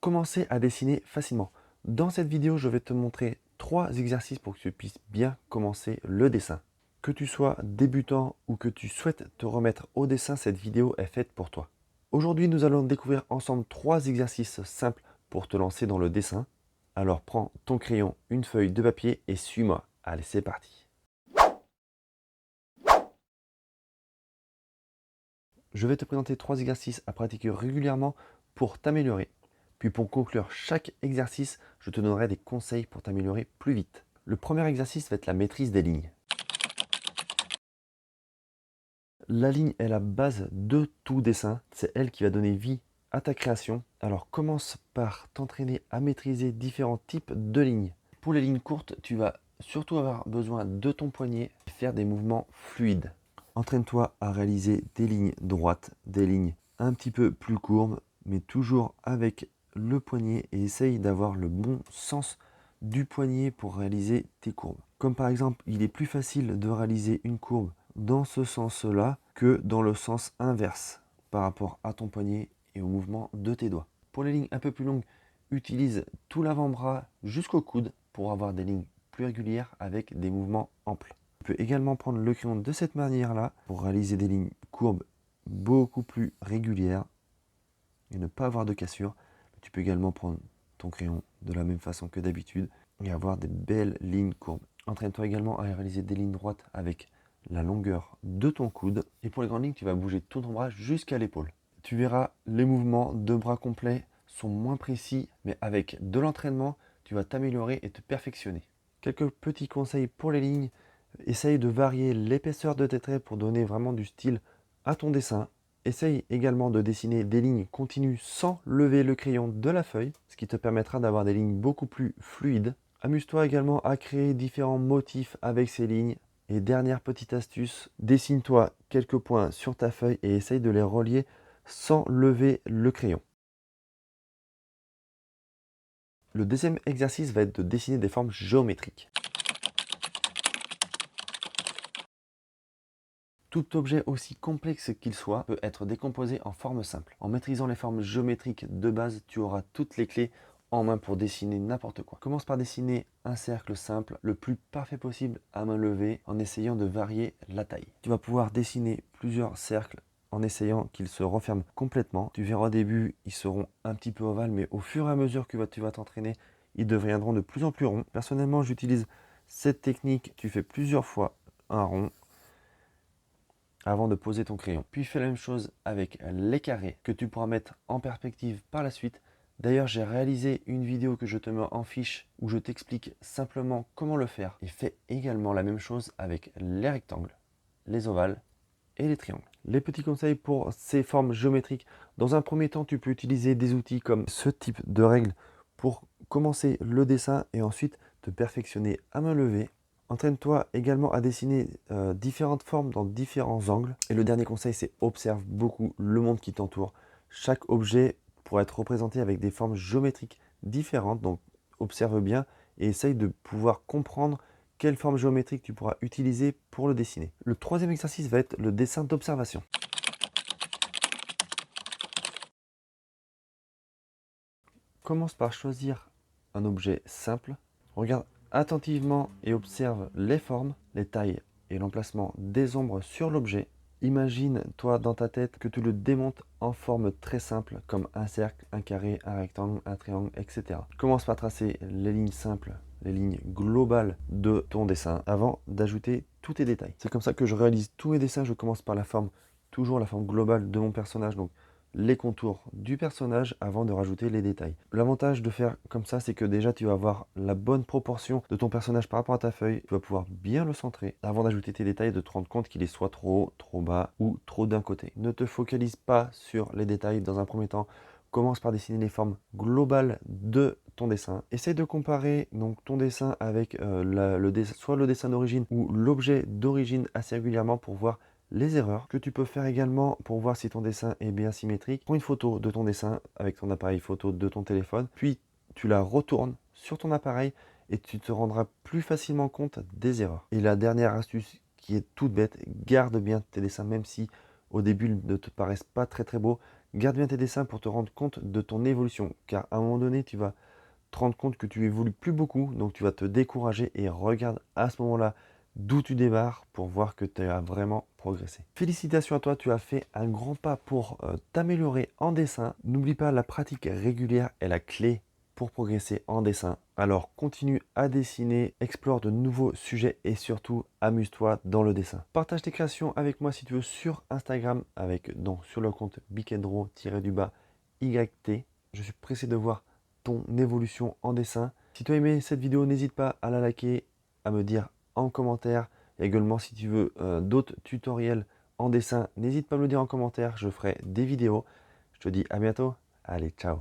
commencer à dessiner facilement. Dans cette vidéo, je vais te montrer 3 exercices pour que tu puisses bien commencer le dessin. Que tu sois débutant ou que tu souhaites te remettre au dessin, cette vidéo est faite pour toi. Aujourd'hui, nous allons découvrir ensemble 3 exercices simples pour te lancer dans le dessin. Alors prends ton crayon, une feuille de papier et suis-moi. Allez, c'est parti. Je vais te présenter 3 exercices à pratiquer régulièrement pour t'améliorer. Puis pour conclure chaque exercice, je te donnerai des conseils pour t'améliorer plus vite. Le premier exercice va être la maîtrise des lignes. La ligne est la base de tout dessin. C'est elle qui va donner vie à ta création. Alors commence par t'entraîner à maîtriser différents types de lignes. Pour les lignes courtes, tu vas surtout avoir besoin de ton poignet et faire des mouvements fluides. Entraîne-toi à réaliser des lignes droites, des lignes un petit peu plus courbes, mais toujours avec le poignet et essaye d'avoir le bon sens du poignet pour réaliser tes courbes. Comme par exemple, il est plus facile de réaliser une courbe dans ce sens-là que dans le sens inverse par rapport à ton poignet et au mouvement de tes doigts. Pour les lignes un peu plus longues, utilise tout l'avant-bras jusqu'au coude pour avoir des lignes plus régulières avec des mouvements amples. Tu peux également prendre le crayon de cette manière-là pour réaliser des lignes courbes beaucoup plus régulières et ne pas avoir de cassure. Tu peux également prendre ton crayon de la même façon que d'habitude et avoir des belles lignes courbes. Entraîne-toi également à réaliser des lignes droites avec la longueur de ton coude. Et pour les grandes lignes, tu vas bouger tout ton bras jusqu'à l'épaule. Tu verras, les mouvements de bras complets sont moins précis, mais avec de l'entraînement, tu vas t'améliorer et te perfectionner. Quelques petits conseils pour les lignes. Essaye de varier l'épaisseur de tes traits pour donner vraiment du style à ton dessin. Essaye également de dessiner des lignes continues sans lever le crayon de la feuille, ce qui te permettra d'avoir des lignes beaucoup plus fluides. Amuse-toi également à créer différents motifs avec ces lignes. Et dernière petite astuce, dessine-toi quelques points sur ta feuille et essaye de les relier sans lever le crayon. Le deuxième exercice va être de dessiner des formes géométriques. Tout objet, aussi complexe qu'il soit, peut être décomposé en formes simples. En maîtrisant les formes géométriques de base, tu auras toutes les clés en main pour dessiner n'importe quoi. Commence par dessiner un cercle simple, le plus parfait possible à main levée, en essayant de varier la taille. Tu vas pouvoir dessiner plusieurs cercles en essayant qu'ils se referment complètement. Tu verras au début, ils seront un petit peu ovales, mais au fur et à mesure que tu vas t'entraîner, ils deviendront de plus en plus ronds. Personnellement, j'utilise cette technique. Tu fais plusieurs fois un rond avant de poser ton crayon. Puis fais la même chose avec les carrés que tu pourras mettre en perspective par la suite. D'ailleurs, j'ai réalisé une vidéo que je te mets en fiche où je t'explique simplement comment le faire. Et fais également la même chose avec les rectangles, les ovales et les triangles. Les petits conseils pour ces formes géométriques. Dans un premier temps, tu peux utiliser des outils comme ce type de règles pour commencer le dessin et ensuite te perfectionner à main levée. Entraîne-toi également à dessiner différentes formes dans différents angles. Et le dernier conseil, c'est observe beaucoup le monde qui t'entoure. Chaque objet pourra être représenté avec des formes géométriques différentes. Donc observe bien et essaye de pouvoir comprendre quelle forme géométrique tu pourras utiliser pour le dessiner. Le troisième exercice va être le dessin d'observation. Commence par choisir un objet simple. Regarde attentivement et observe les formes, les tailles et l'emplacement des ombres sur l'objet. Imagine, toi, dans ta tête, que tu le démontes en forme très simple, comme un cercle, un carré, un rectangle, un triangle, etc. Commence par tracer les lignes simples, les lignes globales de ton dessin, avant d'ajouter tous tes détails. C'est comme ça que je réalise tous mes dessins. Je commence par toujours la forme globale de mon personnage, donc les contours du personnage avant de rajouter les détails. L'avantage de faire comme ça, c'est que déjà tu vas avoir la bonne proportion de ton personnage par rapport à ta feuille. Tu vas pouvoir bien le centrer avant d'ajouter tes détails, de te rendre compte qu'il est soit trop haut, trop bas ou trop d'un côté. Ne te focalise pas sur les détails dans un premier temps. Commence par dessiner les formes globales de ton dessin. Essaye de comparer donc ton dessin avec soit le dessin d'origine ou l'objet d'origine assez régulièrement pour voir les erreurs que tu peux faire également pour voir si ton dessin est bien symétrique. Prends une photo de ton dessin avec ton appareil photo de ton téléphone, puis tu la retournes sur ton appareil et tu te rendras plus facilement compte des erreurs. Et la dernière astuce qui est toute bête, garde bien tes dessins même si au début ils ne te paraissent pas très beaux. Garde bien tes dessins pour te rendre compte de ton évolution, car à un moment donné, tu vas te rendre compte que tu évolues plus beaucoup, donc tu vas te décourager et regarde à ce moment-là d'où tu démarres pour voir que tu as vraiment progressé. Félicitations à toi, tu as fait un grand pas pour t'améliorer en dessin. N'oublie pas, la pratique régulière est la clé pour progresser en dessin. Alors continue à dessiner, explore de nouveaux sujets et surtout amuse-toi dans le dessin. Partage tes créations avec moi si tu veux sur Instagram sur le compte bikendro-YT. Je suis pressé de voir ton évolution en dessin. Si tu as aimé cette vidéo, n'hésite pas à la liker, à me dire en commentaire. Et également, si tu veux d'autres tutoriels en dessin, n'hésite pas à me le dire en commentaire. Je ferai des vidéos. Je te dis à bientôt. Allez, ciao.